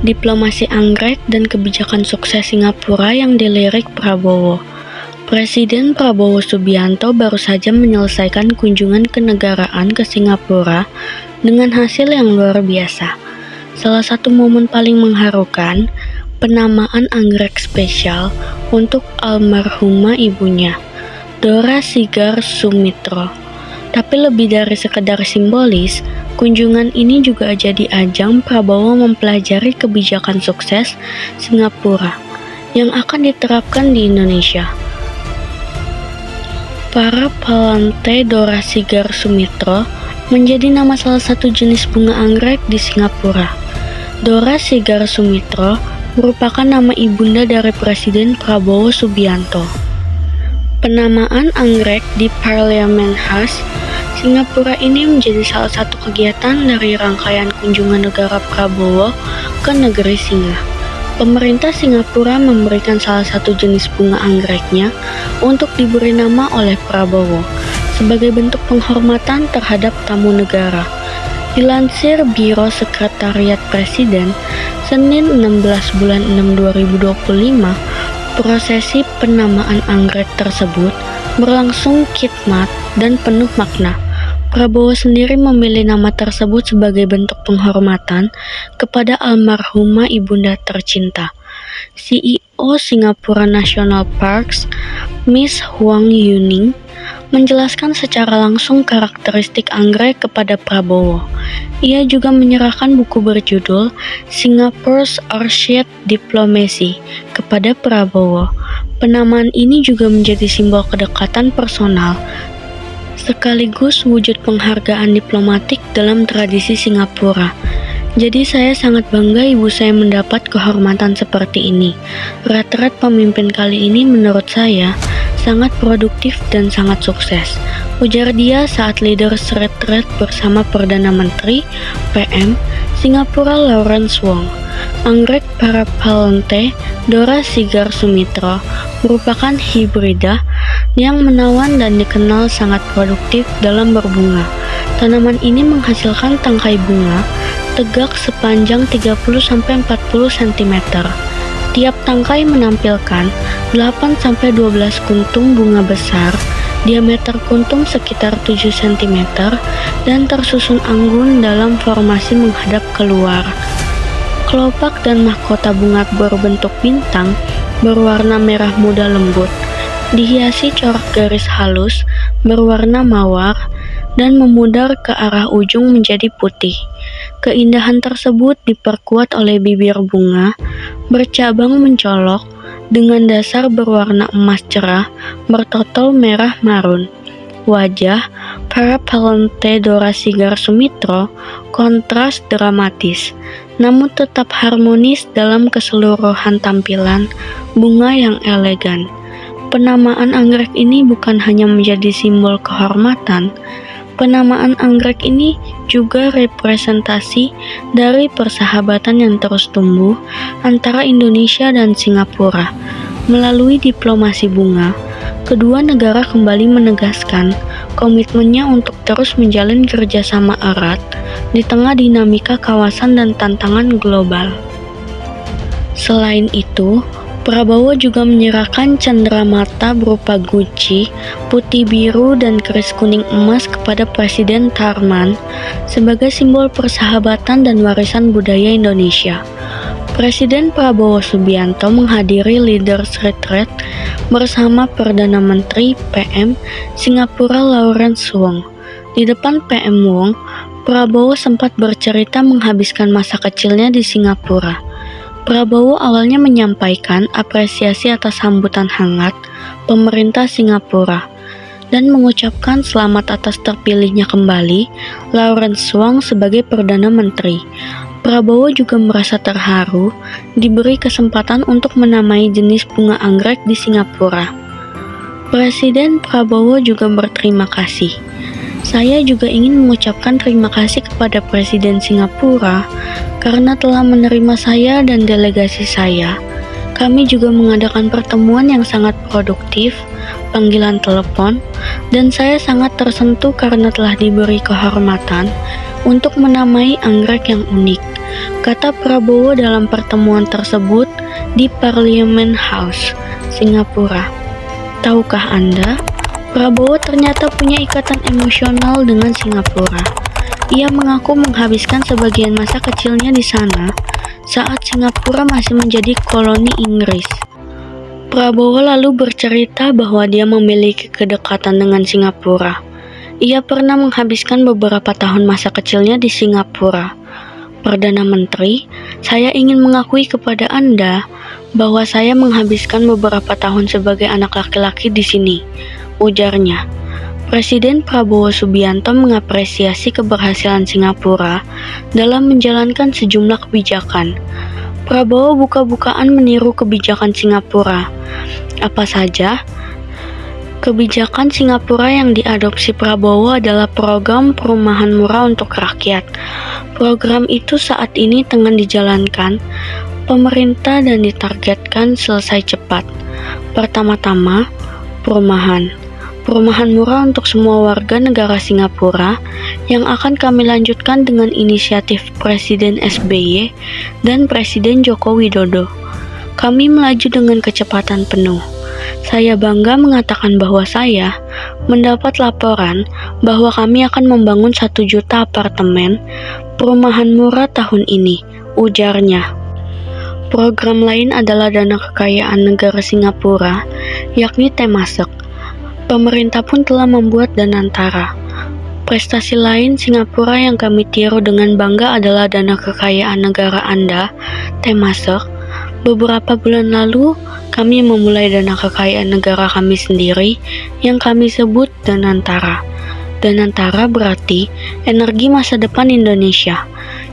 Diplomasi anggrek dan kebijakan sukses Singapura yang dilirik Prabowo. Presiden Prabowo Subianto baru saja menyelesaikan kunjungan kenegaraan ke Singapura dengan hasil yang luar biasa. Salah satu momen paling mengharukan, penamaan anggrek spesial untuk almarhumah ibunya, Dora Sigar Sumitro. Tapi lebih dari sekedar simbolis, kunjungan ini juga jadi ajang Prabowo mempelajari kebijakan sukses Singapura yang akan diterapkan di Indonesia. Para Palante Dora Sigar Sumitro menjadi nama salah satu jenis bunga anggrek di Singapura. Dora Sigar Sumitro merupakan nama ibunda dari Presiden Prabowo Subianto. Penamaan anggrek di Parliament House Singapura ini menjadi salah satu kegiatan dari rangkaian kunjungan negara Prabowo ke negeri Singa. Pemerintah Singapura memberikan salah satu jenis bunga anggreknya untuk diberi nama oleh Prabowo sebagai bentuk penghormatan terhadap tamu negara. Dilansir Biro Sekretariat Presiden, Senin 16 bulan 6 2025, prosesi penamaan anggrek tersebut berlangsung khidmat dan penuh makna. Prabowo sendiri memilih nama tersebut sebagai bentuk penghormatan kepada almarhumah ibunda tercinta. CEO Singapura National Parks, Miss Huang Yuning, menjelaskan secara langsung karakteristik anggrek kepada Prabowo. Ia juga menyerahkan buku berjudul Singapore's Orchid Diplomacy kepada Prabowo. Penamaan ini juga menjadi simbol kedekatan personal sekaligus wujud penghargaan diplomatik dalam tradisi Singapura. Jadi saya sangat bangga ibu saya mendapat kehormatan seperti ini. Retret pemimpin kali ini menurut saya sangat produktif dan sangat sukses, ujar dia saat leaders retret bersama Perdana Menteri PM Singapura Lawrence Wong. Anggrek para Palante Dora Sigar Sumitro merupakan hibrida yang menawan dan dikenal sangat produktif dalam berbunga. Tanaman ini menghasilkan tangkai bunga tegak sepanjang 30-40 cm. Tiap tangkai menampilkan 8-12 kuntung bunga besar, diameter kuntung sekitar 7 cm, dan tersusun anggun dalam formasi menghadap keluar. Kelopak dan mahkota bunga berbentuk bintang berwarna merah muda lembut, dihiasi corak garis halus berwarna mawar dan memudar ke arah ujung menjadi putih. Keindahan tersebut diperkuat oleh bibir bunga bercabang mencolok dengan dasar berwarna emas cerah bertotol merah marun. Wajah para Palante Dora Sigar Sumitro kontras dramatis, namun tetap harmonis dalam keseluruhan tampilan bunga yang elegan. Penamaan anggrek ini bukan hanya menjadi simbol kehormatan, penamaan anggrek ini juga representasi dari persahabatan yang terus tumbuh antara Indonesia dan Singapura. Melalui diplomasi bunga, kedua negara kembali menegaskan komitmennya untuk terus menjalin kerjasama erat di tengah dinamika kawasan dan tantangan global. Selain itu, Prabowo juga menyerahkan cenderamata berupa guci, putih biru, dan keris kuning emas kepada Presiden Tharman sebagai simbol persahabatan dan warisan budaya Indonesia. Presiden Prabowo Subianto menghadiri leaders retreat bersama Perdana Menteri PM Singapura Lawrence Wong. Di depan PM Wong, Prabowo sempat bercerita menghabiskan masa kecilnya di Singapura. Prabowo awalnya menyampaikan apresiasi atas sambutan hangat pemerintah Singapura dan mengucapkan selamat atas terpilihnya kembali Lawrence Wong sebagai Perdana Menteri. Prabowo juga merasa terharu diberi kesempatan untuk menamai jenis bunga anggrek di Singapura. Presiden Prabowo juga berterima kasih. Saya juga ingin mengucapkan terima kasih kepada Presiden Singapura karena telah menerima saya dan delegasi saya. Kami juga mengadakan pertemuan yang sangat produktif, panggilan telepon, dan saya sangat tersentuh karena telah diberi kehormatan untuk menamai anggrek yang unik. kata Prabowo dalam pertemuan tersebut di Parliament House, Singapura. Tahukah Anda, Prabowo ternyata punya ikatan emosional dengan Singapura. Ia mengaku menghabiskan sebagian masa kecilnya di sana saat Singapura masih menjadi koloni Inggris. Prabowo lalu bercerita bahwa dia memiliki kedekatan dengan Singapura. Ia pernah menghabiskan beberapa tahun masa kecilnya di Singapura. Perdana Menteri, saya ingin mengakui kepada Anda bahwa saya menghabiskan beberapa tahun sebagai anak laki-laki di sini, ujarnya. Presiden Prabowo Subianto mengapresiasi keberhasilan Singapura dalam menjalankan sejumlah kebijakan. Prabowo buka-bukaan meniru kebijakan Singapura. Apa saja? Kebijakan Singapura yang diadopsi Prabowo adalah program perumahan murah untuk rakyat. Program itu saat ini tengah dijalankan pemerintah dan ditargetkan selesai cepat. Pertama-tama, perumahan murah untuk semua warga negara Singapura yang akan kami lanjutkan dengan inisiatif Presiden SBY dan Presiden Joko Widodo. Kami melaju dengan kecepatan penuh. Saya bangga mengatakan bahwa saya mendapat laporan bahwa kami akan membangun 1 juta apartemen perumahan murah tahun ini, ujarnya. Program lain adalah dana kekayaan negara Singapura, yakni Temasek. Pemerintah pun telah membuat Danantara. Prestasi lain Singapura yang kami tiru dengan bangga adalah dana kekayaan negara Anda, Temasek. Beberapa bulan lalu, kami memulai dana kekayaan negara kami sendiri yang kami sebut Danantara. Danantara berarti energi masa depan Indonesia.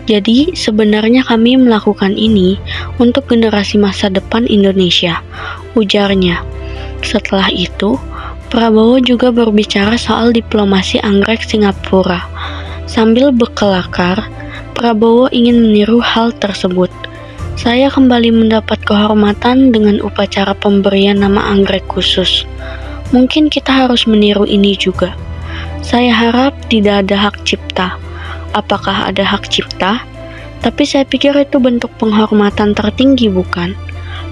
Jadi, sebenarnya kami melakukan ini untuk generasi masa depan Indonesia, ujarnya. Setelah itu, Prabowo juga berbicara soal diplomasi anggrek Singapura. Sambil berkelakar, Prabowo ingin meniru hal tersebut. Saya kembali mendapat kehormatan dengan upacara pemberian nama anggrek khusus. Mungkin kita harus meniru ini juga. Saya harap tidak ada hak cipta. Apakah ada hak cipta? Tapi saya pikir itu bentuk penghormatan tertinggi, bukan?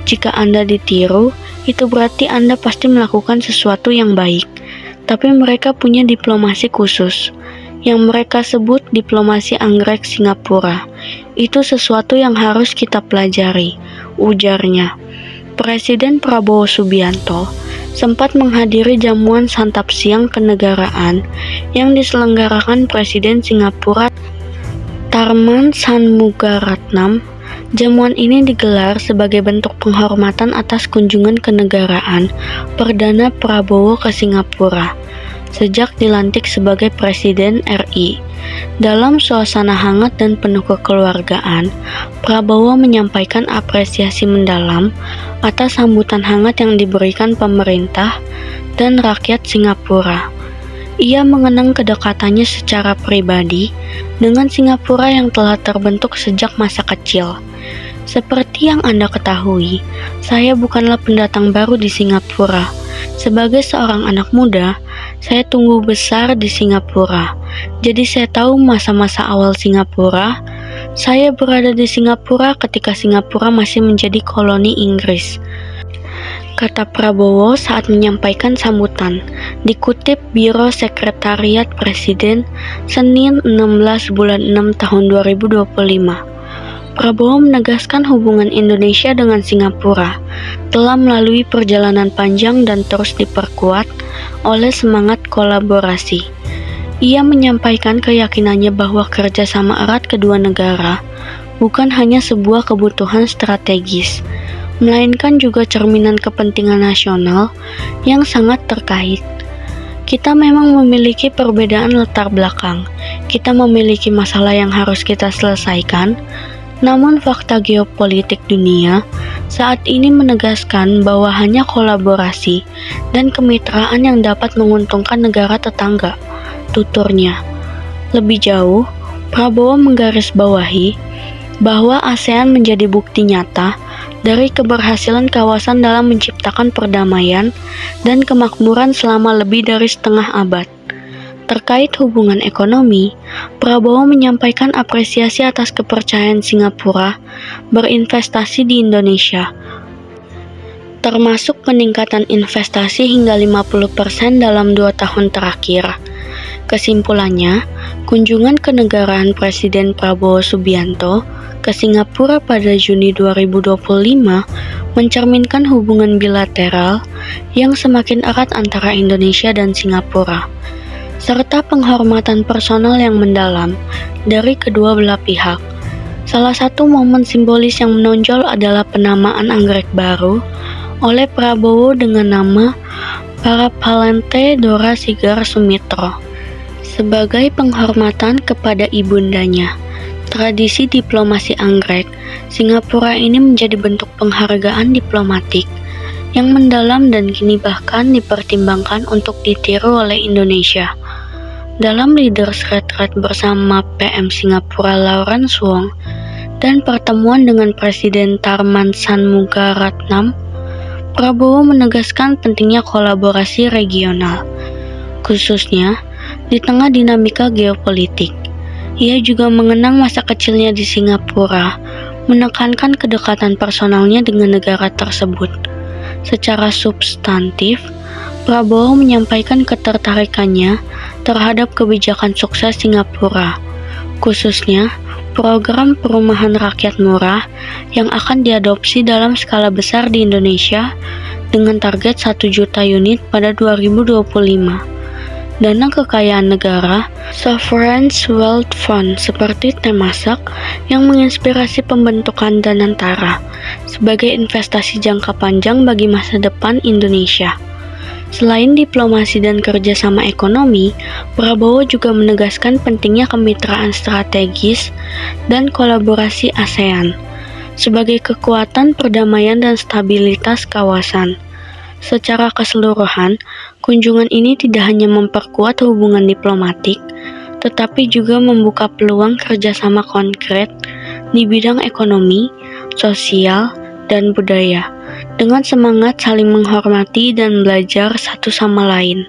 Jika Anda ditiru, itu berarti Anda pasti melakukan sesuatu yang baik. Tapi mereka punya diplomasi khusus, yang mereka sebut diplomasi anggrek Singapura. Itu sesuatu yang harus kita pelajari, ujarnya. Presiden Prabowo Subianto sempat menghadiri jamuan santap siang kenegaraan yang diselenggarakan Presiden Singapura Tharman Shanmugaratnam. Jamuan ini digelar sebagai bentuk penghormatan atas kunjungan kenegaraan Perdana Prabowo ke Singapura sejak dilantik sebagai Presiden RI. Dalam suasana hangat dan penuh kekeluargaan, Prabowo menyampaikan apresiasi mendalam atas sambutan hangat yang diberikan pemerintah dan rakyat Singapura. Ia mengenang kedekatannya secara pribadi dengan Singapura yang telah terbentuk sejak masa kecil. Seperti yang Anda ketahui, saya bukanlah pendatang baru di Singapura. Sebagai seorang anak muda, saya tumbuh besar di Singapura. Jadi saya tahu masa-masa awal Singapura. Saya berada di Singapura ketika Singapura masih menjadi koloni Inggris, kata Prabowo saat menyampaikan sambutan, dikutip Biro Sekretariat Presiden, Senin 16 bulan 6 tahun 2025. Prabowo menegaskan hubungan Indonesia dengan Singapura telah melalui perjalanan panjang dan terus diperkuat oleh semangat kolaborasi. Ia menyampaikan keyakinannya bahwa kerjasama erat kedua negara bukan hanya sebuah kebutuhan strategis, melainkan juga cerminan kepentingan nasional yang sangat terkait. Kita memang memiliki perbedaan latar belakang, kita memiliki masalah yang harus kita selesaikan, namun fakta geopolitik dunia saat ini menegaskan bahwa hanya kolaborasi dan kemitraan yang dapat menguntungkan negara tetangga, tuturnya. Lebih jauh, Prabowo menggarisbawahi bahwa ASEAN menjadi bukti nyata dari keberhasilan kawasan dalam menciptakan perdamaian dan kemakmuran selama lebih dari setengah abad. Terkait hubungan ekonomi, Prabowo menyampaikan apresiasi atas kepercayaan Singapura berinvestasi di Indonesia, termasuk peningkatan investasi hingga 50% dalam 2 tahun terakhir. Kesimpulannya, kunjungan kenegaraan Presiden Prabowo Subianto ke Singapura pada Juni 2025 mencerminkan hubungan bilateral yang semakin erat antara Indonesia dan Singapura, serta penghormatan personal yang mendalam dari kedua belah pihak. Salah satu momen simbolis yang menonjol adalah penamaan anggrek baru oleh Prabowo dengan nama Parapalente Dora Sigar Sumitro sebagai penghormatan kepada ibundanya. Tradisi diplomasi anggrek Singapura ini menjadi bentuk penghargaan diplomatik yang mendalam dan kini bahkan dipertimbangkan untuk ditiru oleh Indonesia. Dalam Leaders Retreat bersama PM Singapura Lawrence Wong dan pertemuan dengan Presiden Tharman Shanmugaratnam, Prabowo menegaskan pentingnya kolaborasi regional, khususnya di tengah dinamika geopolitik. Ia juga mengenang masa kecilnya di Singapura, menekankan kedekatan personalnya dengan negara tersebut. Secara substantif, Prabowo menyampaikan ketertarikannya terhadap kebijakan sukses Singapura, khususnya program perumahan rakyat murah yang akan diadopsi dalam skala besar di Indonesia dengan target 1 juta unit pada 2025. Dana kekayaan negara, Sovereign Wealth Fund seperti Temasek yang menginspirasi pembentukan Danantara sebagai investasi jangka panjang bagi masa depan Indonesia. Selain diplomasi dan kerjasama ekonomi, Prabowo juga menegaskan pentingnya kemitraan strategis dan kolaborasi ASEAN sebagai kekuatan perdamaian dan stabilitas kawasan. Secara keseluruhan, kunjungan ini tidak hanya memperkuat hubungan diplomatik, tetapi juga membuka peluang kerjasama konkret di bidang ekonomi, sosial, dan budaya, dengan semangat saling menghormati dan belajar satu sama lain.